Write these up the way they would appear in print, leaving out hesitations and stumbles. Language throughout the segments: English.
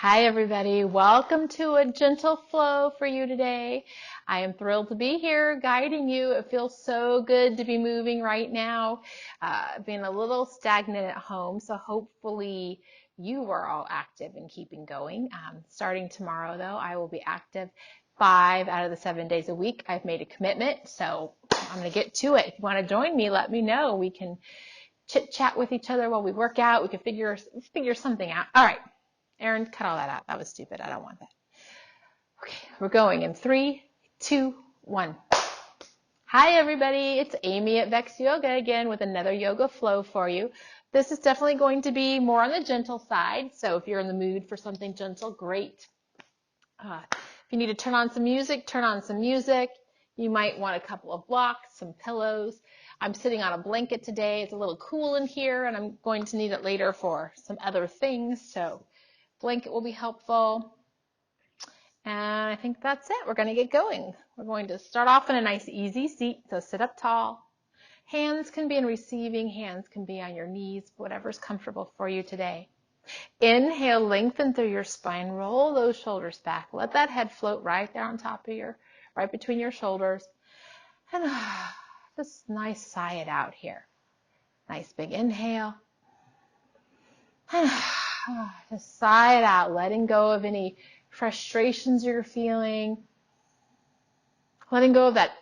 Hi, everybody. Welcome to a gentle flow for you today. I am thrilled to be here guiding you. It feels so good to be moving right now, being a little stagnant at home. So hopefully you are all active and keeping going. Starting tomorrow, though, I will be active 5 out of the 7 days a week. I've made a commitment, so I'm going to get to it. If you want to join me, let me know. We can chit chat with each other while we work out. We can figure something out. All right. Erin, cut all that out. That was stupid. I don't want that. Okay, we're going in 3, 2, 1. Hi, everybody. It's Amy at Vex Yoga again with another yoga flow for you. This is definitely going to be more on the gentle side. So if you're in the mood for something gentle, great. If you need to turn on some music, turn on some music. You might want a couple of blocks, some pillows. I'm sitting on a blanket today. It's a little cool in here, and I'm going to need it later for some other things. So blanket will be helpful. And I think that's it. We're going to get going. We're going to start off in a nice easy seat. So sit up tall. Hands can be in receiving. Hands can be on your knees, whatever's comfortable for you today. Inhale, lengthen through your spine. Roll those shoulders back. Let that head float right there on top of right between your shoulders. And just nice sigh it out here. Nice big inhale. Just sigh it out, letting go of any frustrations you're feeling, letting go of that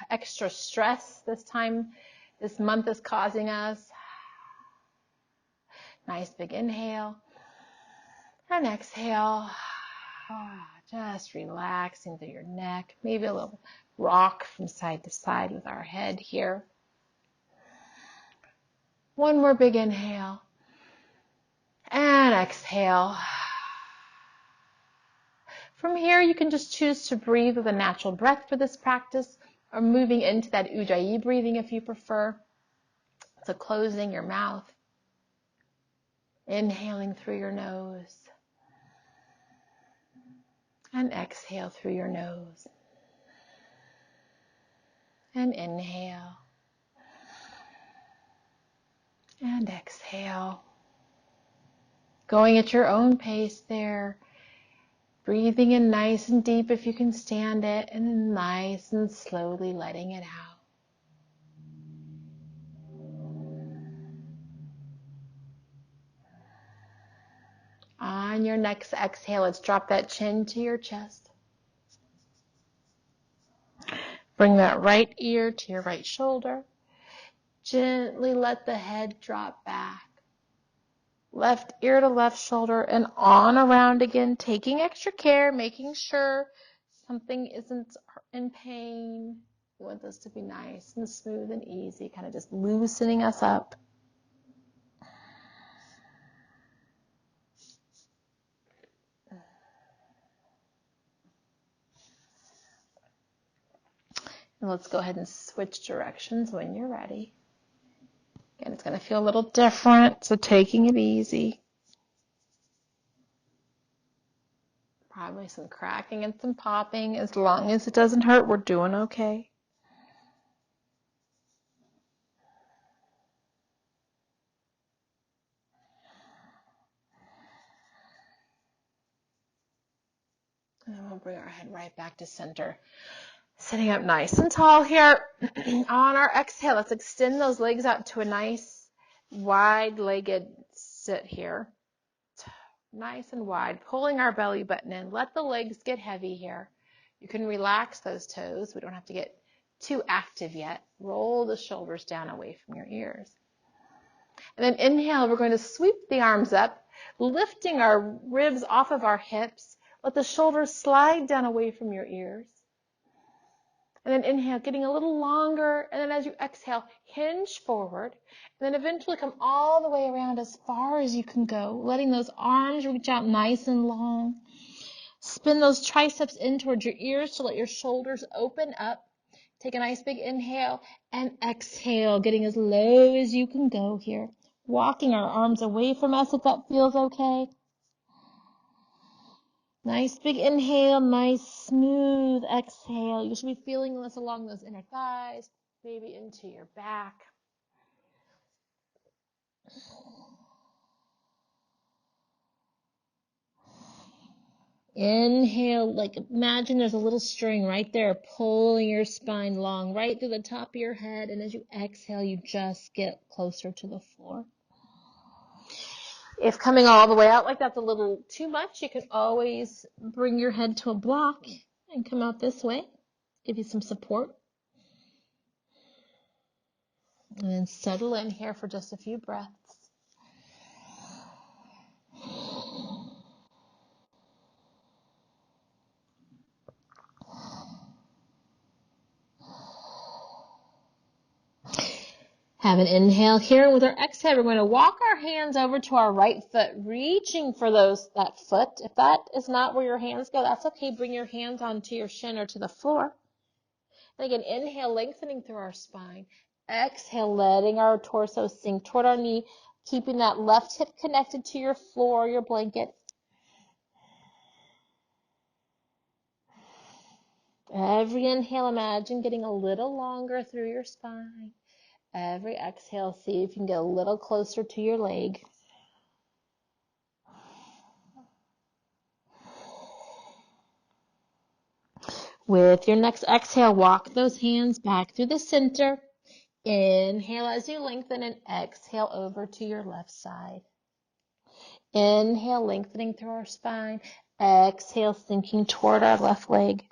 extra stress this month is causing us. Nice big inhale and exhale. Just relaxing through your neck, maybe a little rock from side to side with our head here. One more big inhale and exhale. From here, you can just choose to breathe with a natural breath for this practice, or moving into that Ujjayi breathing if you prefer. So closing your mouth, inhaling through your nose, and exhale through your nose. And inhale, and exhale. Going at your own pace there. Breathing in nice and deep if you can stand it, and then nice and slowly letting it out. On your next exhale, let's drop that chin to your chest. Bring that right ear to your right shoulder. Gently let the head drop back. Left ear to left shoulder and on around again, taking extra care, making sure something isn't in pain. We want this to be nice and smooth and easy, kind of just loosening us up. And let's go ahead and switch directions when you're ready. Again, it's going to feel a little different, so taking it easy. Probably some cracking and some popping. As long as it doesn't hurt, we're doing okay. And then we'll bring our head right back to center. Sitting up nice and tall here. On our exhale, let's extend those legs out to a nice wide-legged sit here. Nice and wide, pulling our belly button in. Let the legs get heavy here. You can relax those toes. We don't have to get too active yet. Roll the shoulders down away from your ears. And then inhale, we're going to sweep the arms up, lifting our ribs off of our hips. Let the shoulders slide down away from your ears. And then inhale, getting a little longer. And then as you exhale, hinge forward. And then eventually come all the way around as far as you can go, letting those arms reach out nice and long. Spin those triceps in towards your ears to let your shoulders open up. Take a nice big inhale and exhale, getting as low as you can go here. Walking our arms away from us if that feels okay. Nice big inhale, nice smooth exhale. You should be feeling this along those inner thighs, maybe into your back. Inhale, like imagine there's a little string right there pulling your spine long right through the top of your head. And as you exhale, you just get closer to the floor. If coming all the way out like that's a little too much, you can always bring your head to a block and come out this way. Give you some support. And then settle in here for just a few breaths. Have an inhale here. With our exhale, we're going to walk our hands over to our right foot, reaching for that foot. If that is not where your hands go, that's okay. Bring your hands onto your shin or to the floor. And again, inhale, lengthening through our spine. Exhale, letting our torso sink toward our knee, keeping that left hip connected to your floor, your blanket. Every inhale, imagine getting a little longer through your spine. Every exhale, see if you can get a little closer to your leg. With your next exhale, walk those hands back through the center. Inhale as you lengthen and exhale over to your left side. Inhale, lengthening through our spine. Exhale, sinking toward our left leg.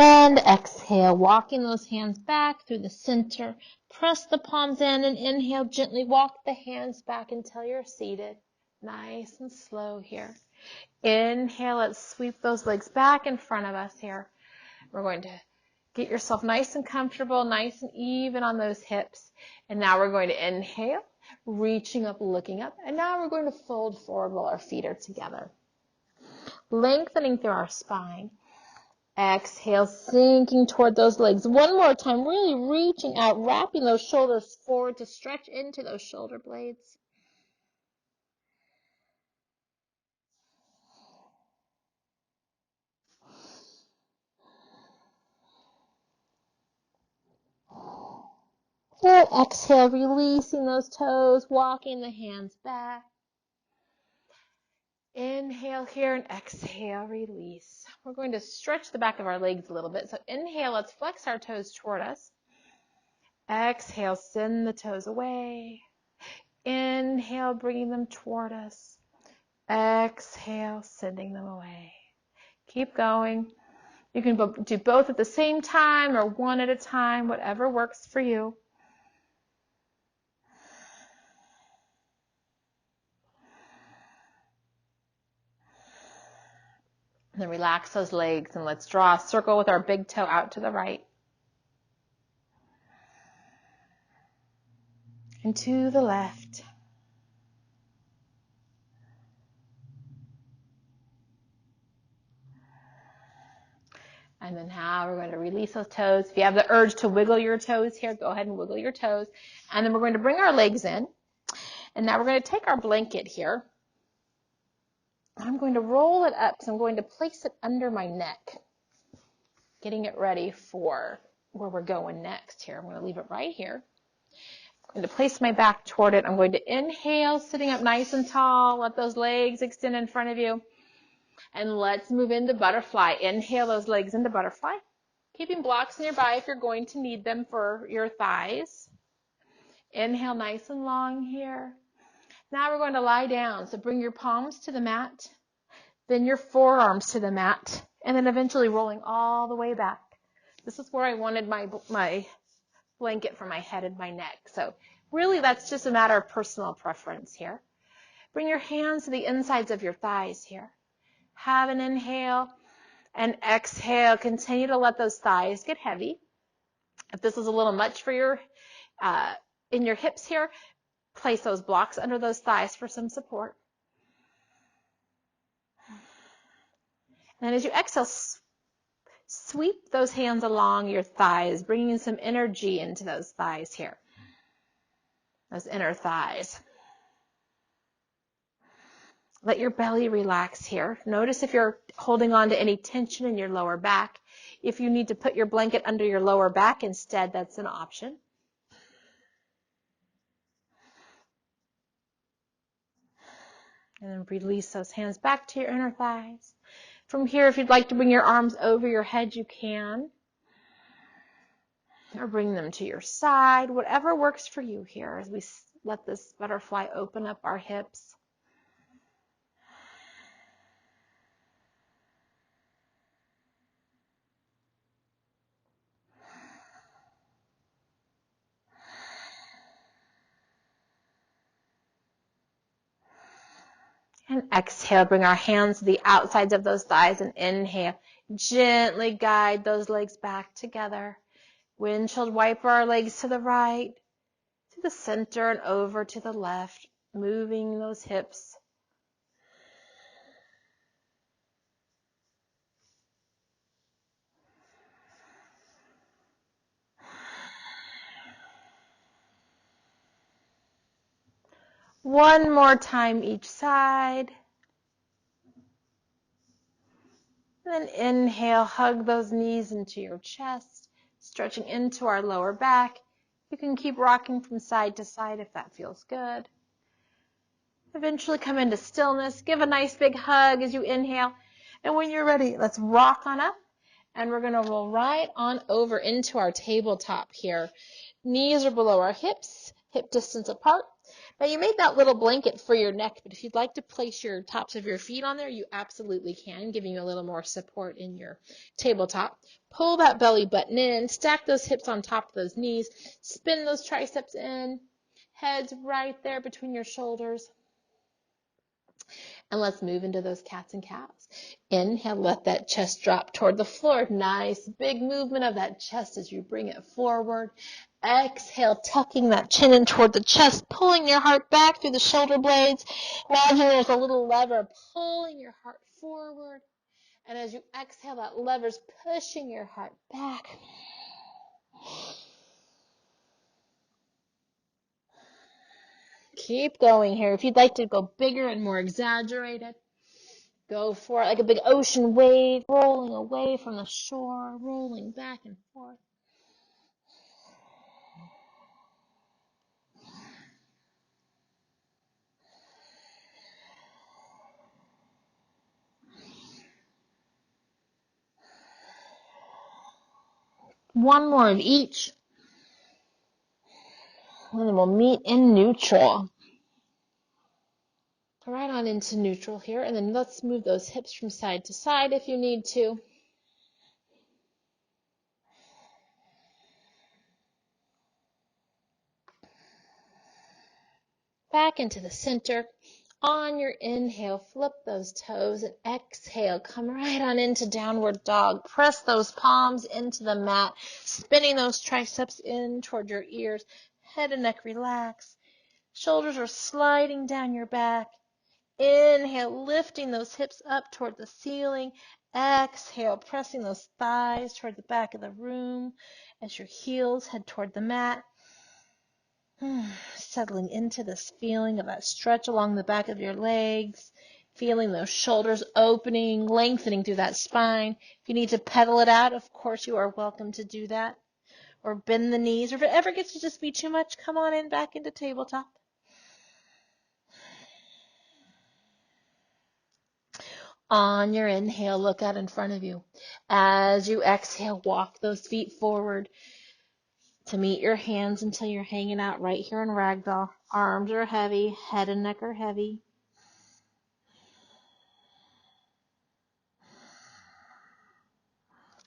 And exhale, walking those hands back through the center. Press the palms in and inhale, gently walk the hands back until you're seated. Nice and slow here. Inhale, let's sweep those legs back in front of us here. We're going to get yourself nice and comfortable, nice and even on those hips. And now we're going to inhale, reaching up, looking up. And now we're going to fold forward while our feet are together. Lengthening through our spine. Exhale, sinking toward those legs. One more time, really reaching out, wrapping those shoulders forward to stretch into those shoulder blades. And exhale, releasing those toes, walking the hands back. Inhale here and exhale, release. We're going to stretch the back of our legs a little bit. So inhale, let's flex our toes toward us. Exhale, send the toes away. Inhale, bringing them toward us. Exhale, sending them away. Keep going. You can do both at the same time or one at a time, whatever works for you. And then relax those legs and let's draw a circle with our big toe out to the right. And to the left. And then now we're going to release those toes. If you have the urge to wiggle your toes here, go ahead and wiggle your toes. And then we're going to bring our legs in. And now we're going to take our blanket here. I'm going to roll it up, so I'm going to place it under my neck, getting it ready for where we're going next here. I'm going to leave it right here. I'm going to place my back toward it. I'm going to inhale, sitting up nice and tall. Let those legs extend in front of you. And let's move into butterfly. Inhale those legs into butterfly. Keeping blocks nearby if you're going to need them for your thighs. Inhale nice and long here. Now we're going to lie down. So bring your palms to the mat, then your forearms to the mat, and then eventually rolling all the way back. This is where I wanted my blanket for my head and my neck. So really that's just a matter of personal preference here. Bring your hands to the insides of your thighs here. Have an inhale and exhale. Continue to let those thighs get heavy. If this is a little much for your in your hips here, place those blocks under those thighs for some support. And as you exhale, sweep those hands along your thighs, bringing some energy into those thighs here, those inner thighs. Let your belly relax here. Notice if you're holding on to any tension in your lower back. If you need to put your blanket under your lower back instead, that's an option. And then release those hands back to your inner thighs. From here, if you'd like to bring your arms over your head, you can. Or bring them to your side, whatever works for you here as we let this butterfly open up our hips. And exhale, bring our hands to the outsides of those thighs and inhale. Gently guide those legs back together. Windshield wiper our legs to the right, to the center, and over to the left, moving those hips. One more time each side. And then inhale, hug those knees into your chest, stretching into our lower back. You can keep rocking from side to side if that feels good. Eventually come into stillness. Give a nice big hug as you inhale. And when you're ready, let's rock on up. And we're going to roll right on over into our tabletop here. Knees are below our hips, hip distance apart. Now you made that little blanket for your neck, but if you'd like to place your tops of your feet on there, you absolutely can, giving you a little more support in your tabletop. Pull that belly button in, stack those hips on top of those knees, spin those triceps in, heads right there between your shoulders. And let's move into those cats and cows. Inhale, let that chest drop toward the floor. Nice big movement of that chest as you bring it forward. Exhale, tucking that chin in toward the chest, pulling your heart back through the shoulder blades. Imagine there's a little lever pulling your heart forward. And as you exhale, that lever's pushing your heart back. Keep going here. If you'd like to go bigger and more exaggerated, go for it, like a big ocean wave, rolling away from the shore, rolling back and forth. One more of each. And then we'll meet in neutral. Right on into neutral here. And then let's move those hips from side to side if you need to. Back into the center. On your inhale, flip those toes, and exhale, come right on into downward dog. Press those palms into the mat, spinning those triceps in toward your ears. Head and neck relax. Shoulders are sliding down your back. Inhale, lifting those hips up toward the ceiling. Exhale, pressing those thighs toward the back of the room as your heels head toward the mat. Settling into this feeling of that stretch along the back of your legs, feeling those shoulders opening, lengthening through that spine. If you need to pedal it out, of course you are welcome to do that. Or bend the knees, or if it ever gets to just be too much, come on in back into tabletop. On your inhale, look out in front of you. As you exhale, walk those feet forward to meet your hands until you're hanging out right here in ragdoll. Arms are heavy, head and neck are heavy.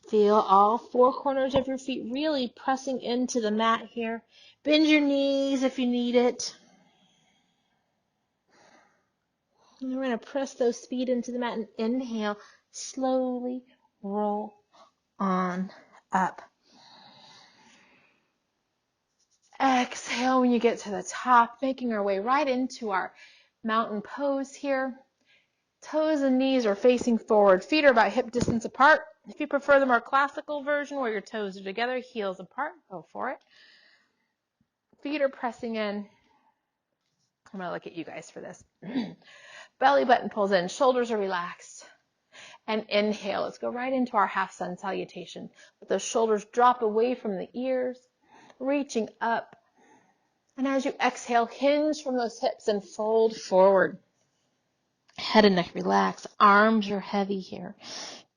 Feel all four corners of your feet really pressing into the mat here. Bend your knees if you need it. And we're going to press those feet into the mat and inhale. Slowly roll on up. Exhale when you get to the top, making our way right into our mountain pose here. Toes and knees are facing forward. Feet are about hip distance apart. If you prefer the more classical version where your toes are together, heels apart, go for it. Feet are pressing in. I'm going to look at you guys for this. belly button pulls in, shoulders are relaxed. And inhale, let's go right into our half sun salutation. Let those shoulders drop away from the ears, reaching up. And as you exhale, hinge from those hips and fold forward. Head and neck relax. Arms are heavy here.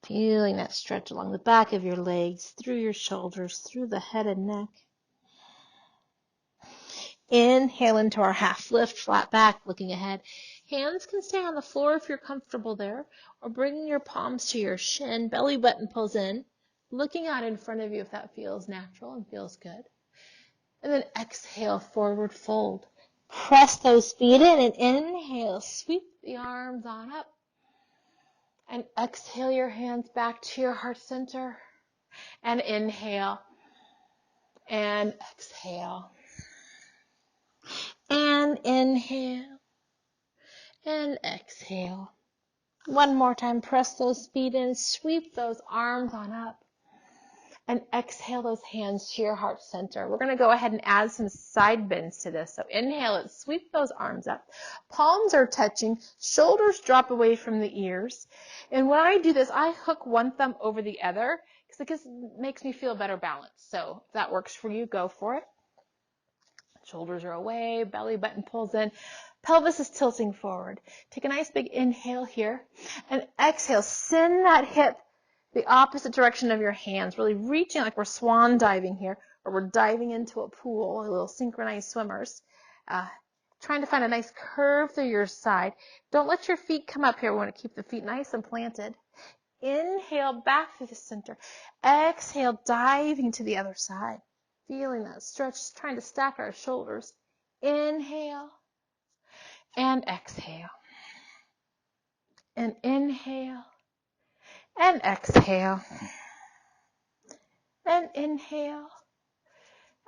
Feeling that stretch along the back of your legs, through your shoulders, through the head and neck. Inhale into our half lift, flat back, looking ahead. Hands can stay on the floor if you're comfortable there, or bringing your palms to your shin, belly button pulls in, looking out in front of you if that feels natural and feels good. And then exhale, forward fold. Press those feet in and inhale, sweep the arms on up. And exhale your hands back to your heart center. And inhale. And exhale. And inhale. And exhale. One more time, press those feet in, sweep those arms on up. And exhale those hands to your heart center. We're going to go ahead and add some side bends to this. So inhale it, sweep those arms up. Palms are touching, shoulders drop away from the ears. And when I do this, I hook one thumb over the other because it makes me feel better balanced. So if that works for you, go for it. Shoulders are away, belly button pulls in, pelvis is tilting forward. Take a nice big inhale here and exhale, send that hip the opposite direction of your hands, really reaching like we're swan diving here, or we're diving into a pool, a little synchronized swimmers. Trying to find a nice curve through your side. Don't let your feet come up here. We want to keep the feet nice and planted. Inhale back through the center. Exhale, diving to the other side. Feeling that stretch, trying to stack our shoulders. Inhale and exhale. And inhale and exhale. And inhale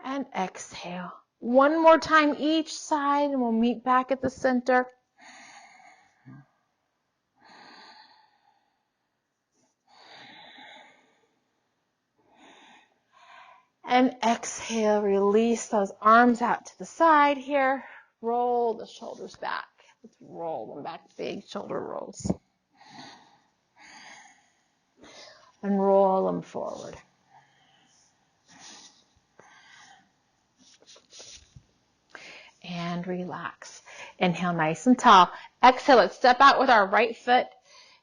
and exhale. One more time each side and we'll meet back at the center. And exhale, release those arms out to the side here. Roll the shoulders back. Let's roll them back, big shoulder rolls. And roll them forward. And relax. Inhale nice and tall. Exhale, let's step out with our right foot.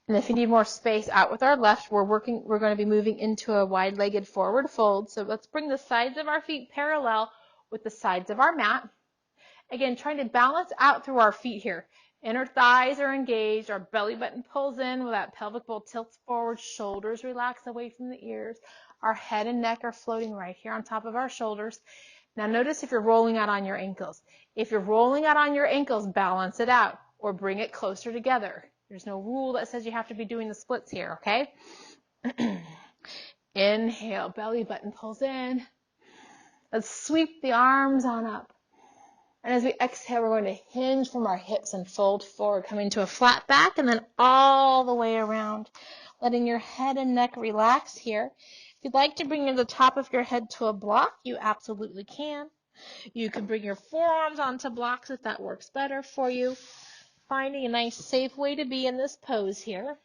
And if you need more space, out with our left. We're going to be moving into a wide-legged forward fold. So let's bring the sides of our feet parallel with the sides of our mat. Again, trying to balance out through our feet here. Inner thighs are engaged. Our belly button pulls in. That pelvic bowl tilts forward. Shoulders relax away from the ears. Our head and neck are floating right here on top of our shoulders. Now notice if you're rolling out on your ankles. If you're rolling out on your ankles, balance it out or bring it closer together. There's no rule that says you have to be doing the splits here, okay? Inhale, belly button pulls in. Let's sweep the arms on up. And as we exhale, we're going to hinge from our hips and fold forward, coming to a flat back and then all the way around, letting your head and neck relax here. If you'd like to bring the top of your head to a block, you absolutely can. You can bring your forearms onto blocks if that works better for you. Finding a nice, safe way to be in this pose here.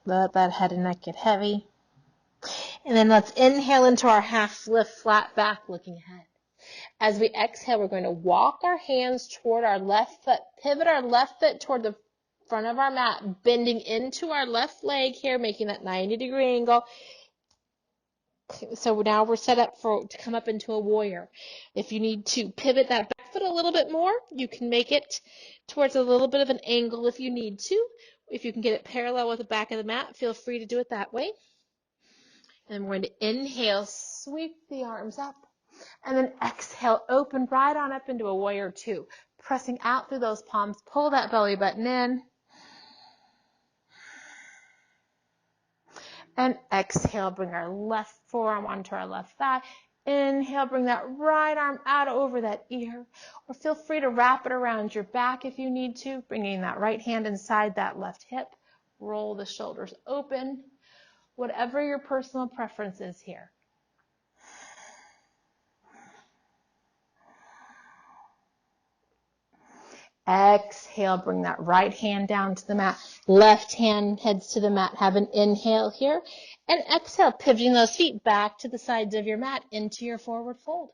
Let that head and neck get heavy. And then let's inhale into our half lift, flat back, looking ahead. As we exhale, we're going to walk our hands toward our left foot, pivot our left foot toward the front of our mat, bending into our left leg here, making that 90-degree angle. So now we're set up to come up into a warrior. If you need to pivot that back foot a little bit more, you can make it towards a little bit of an angle if you need to. If you can get it parallel with the back of the mat, feel free to do it that way. And we're going to inhale, sweep the arms up. And then exhale, open right on up into a warrior two. Pressing out through those palms, pull that belly button in. And exhale, bring our left forearm onto our left thigh. Inhale, bring that right arm out over that ear. Or feel free to wrap it around your back if you need to, bringing that right hand inside that left hip. Roll the shoulders open. Whatever your personal preference is here. Exhale, bring that right hand down to the mat. Left hand heads to the mat. Have an inhale here. And exhale, pivoting those feet back to the sides of your mat into your forward fold.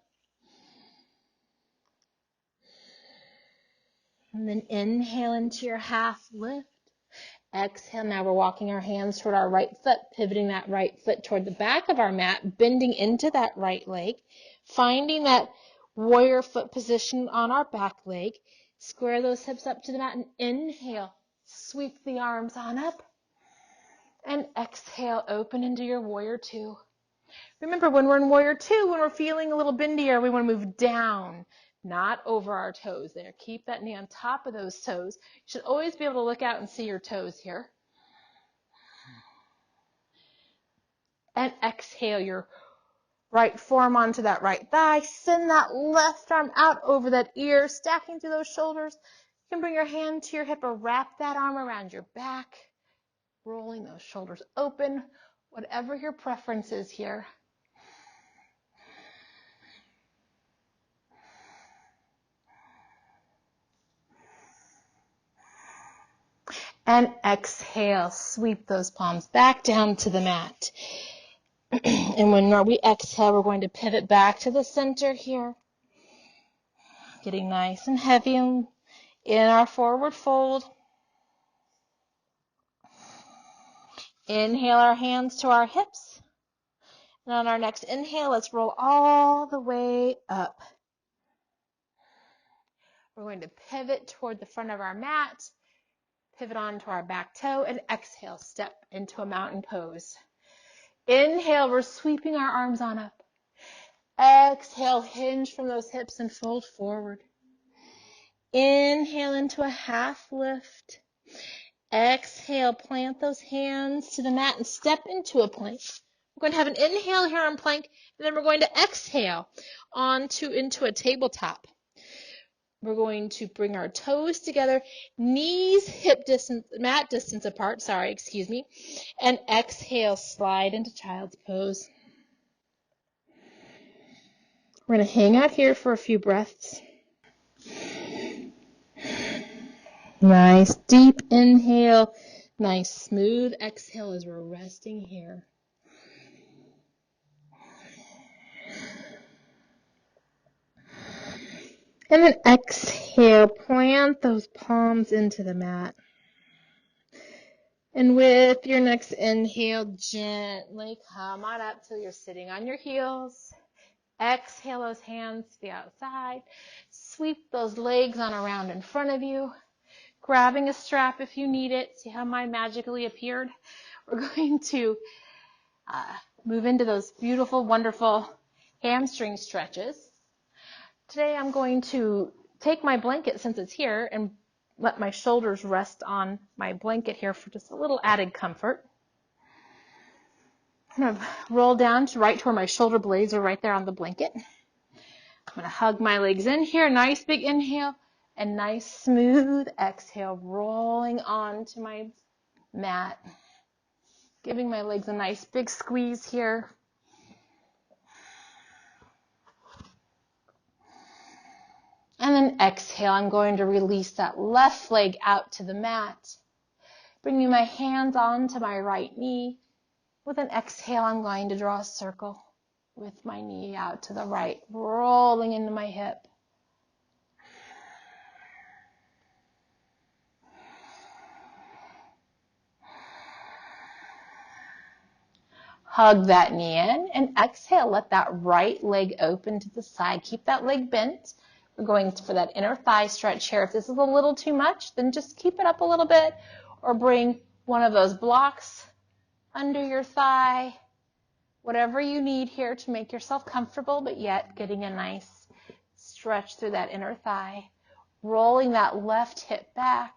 And then inhale into your half lift. Exhale, now we're walking our hands toward our right foot, pivoting that right foot toward the back of our mat, bending into that right leg, finding that warrior foot position on our back leg. Square those hips up to the mat and inhale. Sweep the arms on up. And exhale, open into your warrior two. Remember, when we're in warrior two, when we're feeling a little bendier, we want to move down, not over our toes there. Keep that knee on top of those toes. You should always be able to look out and see your toes here. And exhale your right forearm onto that right thigh. Send that left arm out over that ear, stacking through those shoulders. You can bring your hand to your hip or wrap that arm around your back, rolling those shoulders open, whatever your preference is here. And exhale, sweep those palms back down to the mat. And when we exhale, we're going to pivot back to the center here. Getting nice and heavy in our forward fold. Inhale our hands to our hips. And on our next inhale, let's roll all the way up. We're going to pivot toward the front of our mat. Pivot onto our back toe and exhale, step into a mountain pose. Inhale, we're sweeping our arms on up. Exhale, hinge from those hips and fold forward. Inhale into a half lift. Exhale, plant those hands to the mat and step into a plank. We're going to have an inhale here on plank, and then we're going to exhale into a tabletop. We're going to bring our toes together, knees hip distance, mat distance apart, and exhale, slide into child's pose. We're going to hang out here for a few breaths. Nice deep inhale, nice smooth exhale as we're resting here. And then exhale, plant those palms into the mat. And with your next inhale, gently come on up till you're sitting on your heels. Exhale those hands to the outside. Sweep those legs on around in front of you. Grabbing a strap if you need it. See how mine magically appeared? We're going to move into those beautiful, wonderful hamstring stretches. Today I'm going to take my blanket, since it's here, and let my shoulders rest on my blanket here for just a little added comfort. I'm going to roll down right to where my shoulder blades are right there on the blanket. I'm going to hug my legs in here. Nice big inhale and nice smooth exhale, rolling onto my mat. Giving my legs a nice big squeeze here. And then exhale, I'm going to release that left leg out to the mat. Bringing my hands onto my right knee. With an exhale, I'm going to draw a circle with my knee out to the right, rolling into my hip. Hug that knee in and exhale. Let that right leg open to the side. Keep that leg bent. We're going for that inner thigh stretch here. If this is a little too much, then just keep it up a little bit or bring one of those blocks under your thigh. Whatever you need here to make yourself comfortable, but yet getting a nice stretch through that inner thigh. Rolling that left hip back.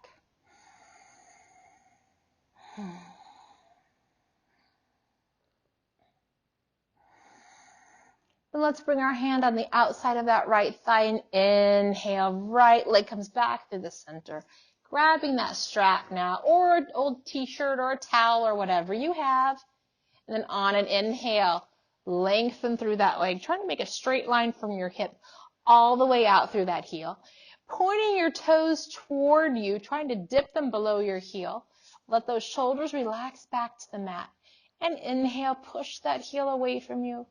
Then let's bring our hand on the outside of that right thigh and inhale. Right leg comes back to the center. Grabbing that strap now, or an old t-shirt or a towel or whatever you have. And then on an inhale, lengthen through that leg. Trying to make a straight line from your hip all the way out through that heel. pointing your toes toward you, trying to dip them below your heel. Let those shoulders relax back to the mat. And inhale, push that heel away from you.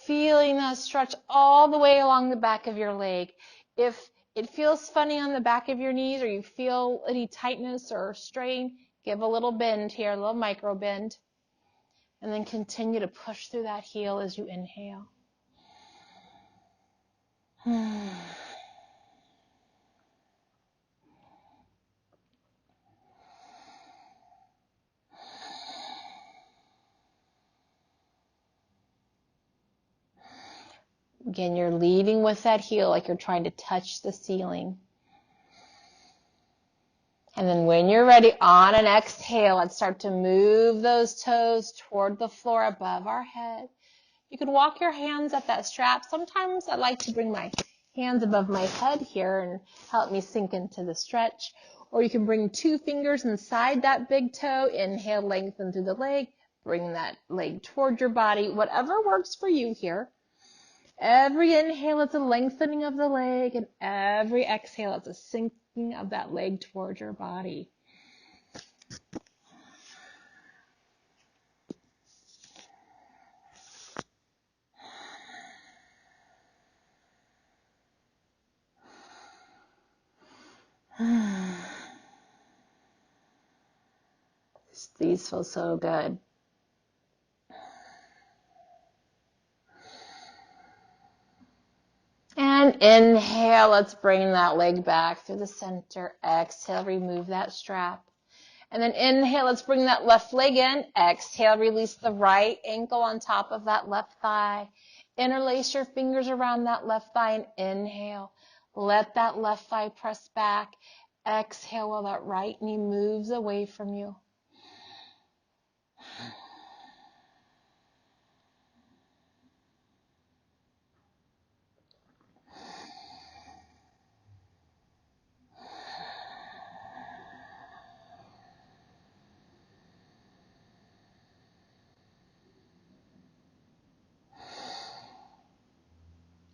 Feeling that stretch all the way along the back of your leg. If it feels funny on the back of your knees or you feel any tightness or strain, give a little bend here, a little micro bend. And then continue to push through that heel as you inhale. Again, you're leading with that heel like you're trying to touch the ceiling. And then when you're ready, on an exhale, let's start to move those toes toward the floor above our head. You can walk your hands at that strap. Sometimes I like to bring my hands above my head here and help me sink into the stretch. Or you can bring 2 fingers inside that big toe. Inhale, lengthen through the leg. Bring that leg toward your body. Whatever works for you here. Every inhale is a lengthening of the leg, and every exhale is a sinking of that leg toward your body. These feel so good. And inhale, let's bring that leg back through the center. Exhale, remove that strap. And then inhale, let's bring that left leg in. Exhale, release the right ankle on top of that left thigh. Interlace your fingers around that left thigh and inhale. Let that left thigh press back. Exhale while that right knee moves away from you.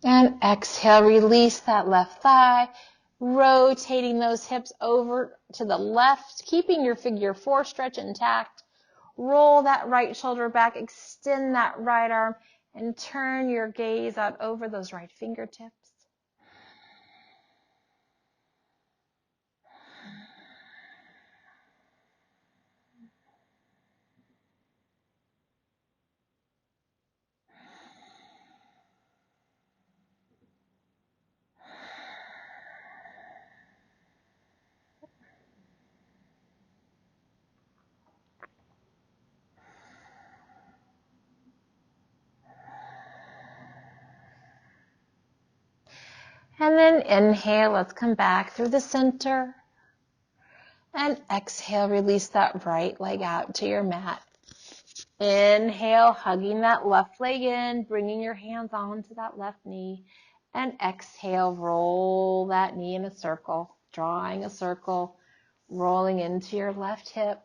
And exhale, release that left thigh, rotating those hips over to the left, keeping your figure 4 stretch intact. Roll that right shoulder back, extend that right arm, and turn your gaze out over those right fingertips. And then inhale, let's come back through the center. And exhale, release that right leg out to your mat. Inhale, hugging that left leg in, bringing your hands onto that left knee. And exhale, roll that knee in a circle, drawing a circle, rolling into your left hip.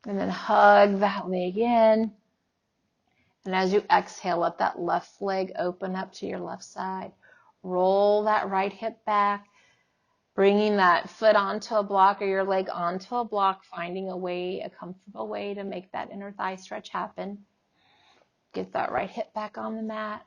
And then hug that leg in. And as you exhale, let that left leg open up to your left side. Roll that right hip back, bringing that foot onto a block or your leg onto a block, finding a comfortable way to make that inner thigh stretch happen. Get that right hip back on the mat.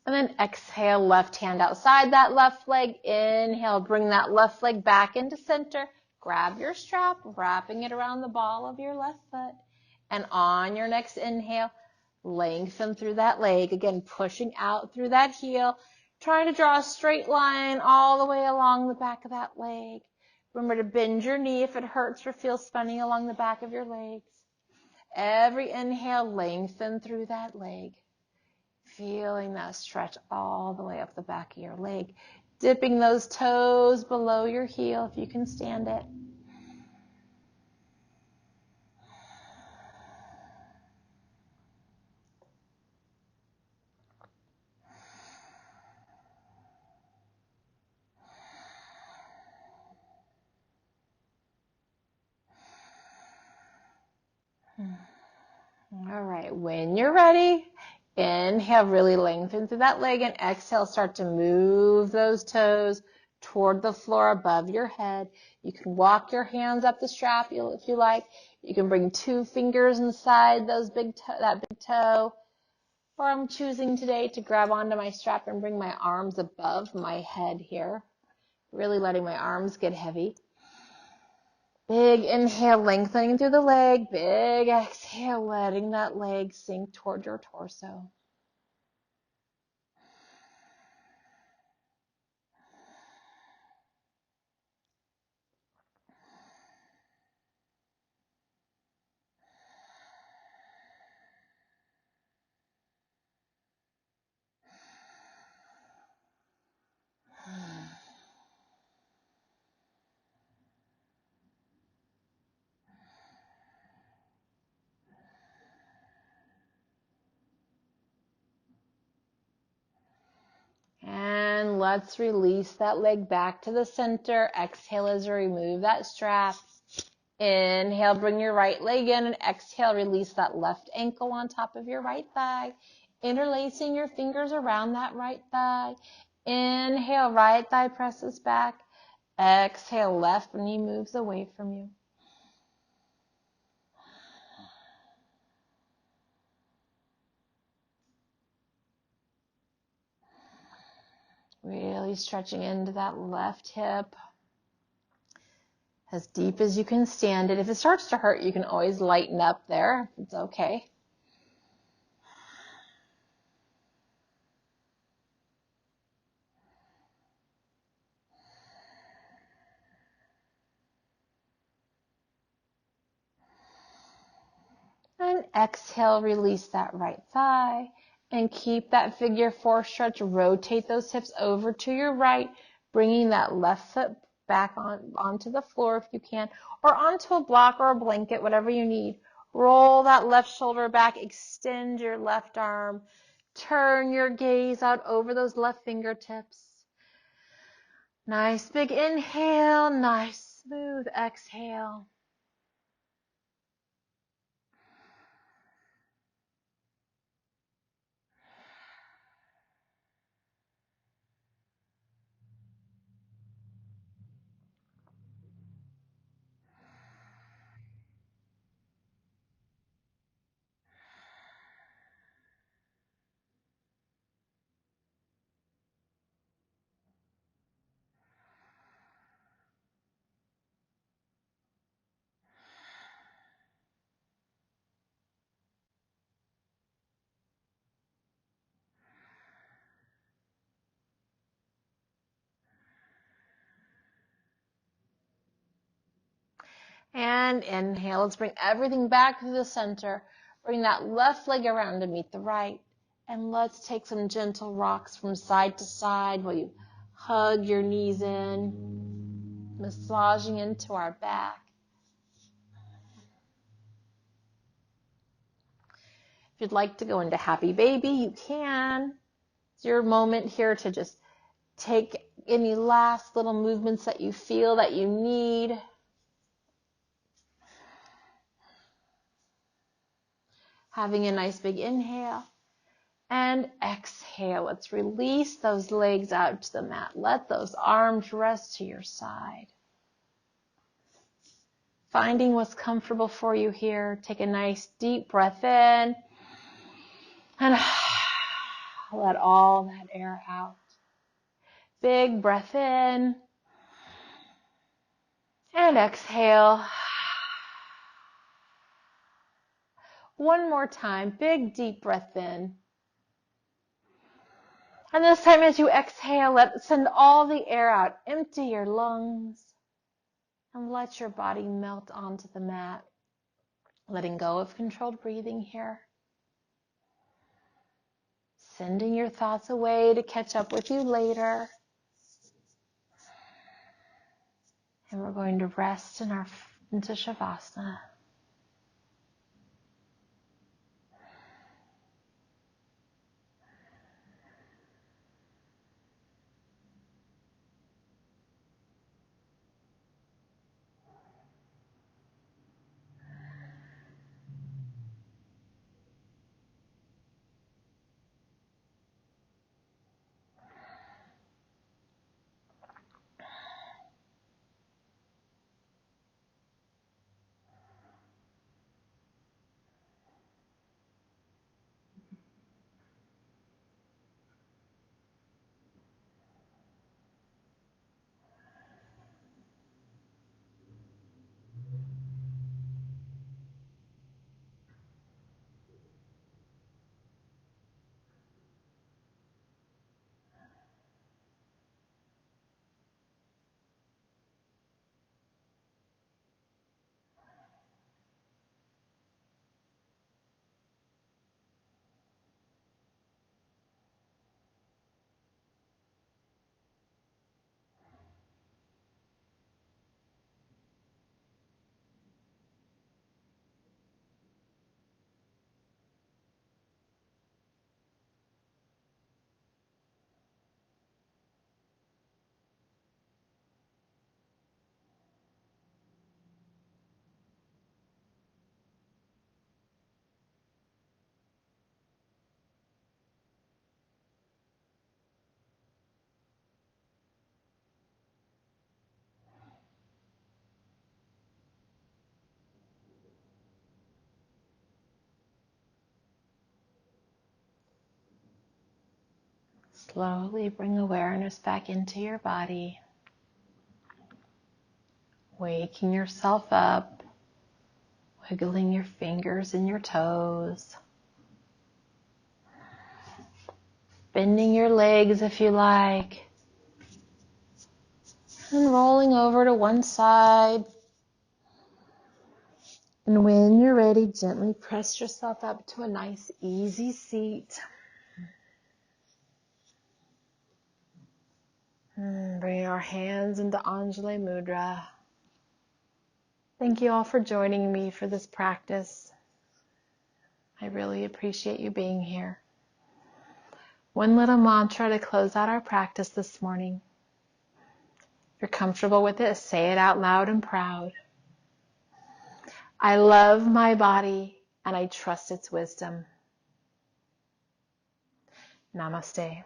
And then exhale, left hand outside that left leg. Inhale, bring that left leg back into center. Grab your strap, wrapping it around the ball of your left foot. And on your next inhale, lengthen through that leg. Again, pushing out through that heel. Trying to draw a straight line all the way along the back of that leg. Remember to bend your knee if it hurts or feels funny along the back of your legs. Every inhale, lengthen through that leg. Feeling that stretch all the way up the back of your leg. Dipping those toes below your heel if you can stand it. All right, when you're ready, inhale, really lengthen through that leg, and exhale, start to move those toes toward the floor above your head. You can walk your hands up the strap if you like. You can bring 2 fingers inside that big toe. Or I'm choosing today to grab onto my strap and bring my arms above my head here, really letting my arms get heavy. Big inhale, lengthening through the leg. Big exhale, letting that leg sink toward your torso. And let's release that leg back to the center. Exhale as you remove that strap. Inhale, bring your right leg in, and exhale, release that left ankle on top of your right thigh. Interlacing your fingers around that right thigh. Inhale, right thigh presses back. Exhale, left knee moves away from you. Really stretching into that left hip as deep as you can stand it. If it starts to hurt, you can always lighten up there. It's okay. And exhale, release that right thigh. And keep that figure 4 stretch. Rotate those hips over to your right, bringing that left foot back onto the floor if you can, or onto a block or a blanket, whatever you need. Roll that left shoulder back, extend your left arm, turn your gaze out over those left fingertips. Nice big inhale, nice smooth exhale. And inhale, let's bring everything back to the center. Bring that left leg around to meet the right. And let's take some gentle rocks from side to side while you hug your knees in, massaging into our back. If you'd like to go into happy baby, you can. It's your moment here to just take any last little movements that you feel that you need. Having a nice big inhale and exhale. Let's release those legs out to the mat. Let those arms rest to your side. Finding what's comfortable for you here. Take a nice deep breath in and let all that air out. Big breath in and exhale. One more time, big deep breath in. And this time as you exhale, send all the air out. Empty your lungs and let your body melt onto the mat. Letting go of controlled breathing here. Sending your thoughts away to catch up with you later. And we're going to rest into Shavasana. Slowly bring awareness back into your body, waking yourself up, wiggling your fingers and your toes, bending your legs if you like, and rolling over to one side. And when you're ready, gently press yourself up to a nice, easy seat. Bring our hands into Anjali Mudra. Thank you all for joining me for this practice. I really appreciate you being here. One little mantra to close out our practice this morning. If you're comfortable with it, say it out loud and proud. I love my body and I trust its wisdom. Namaste.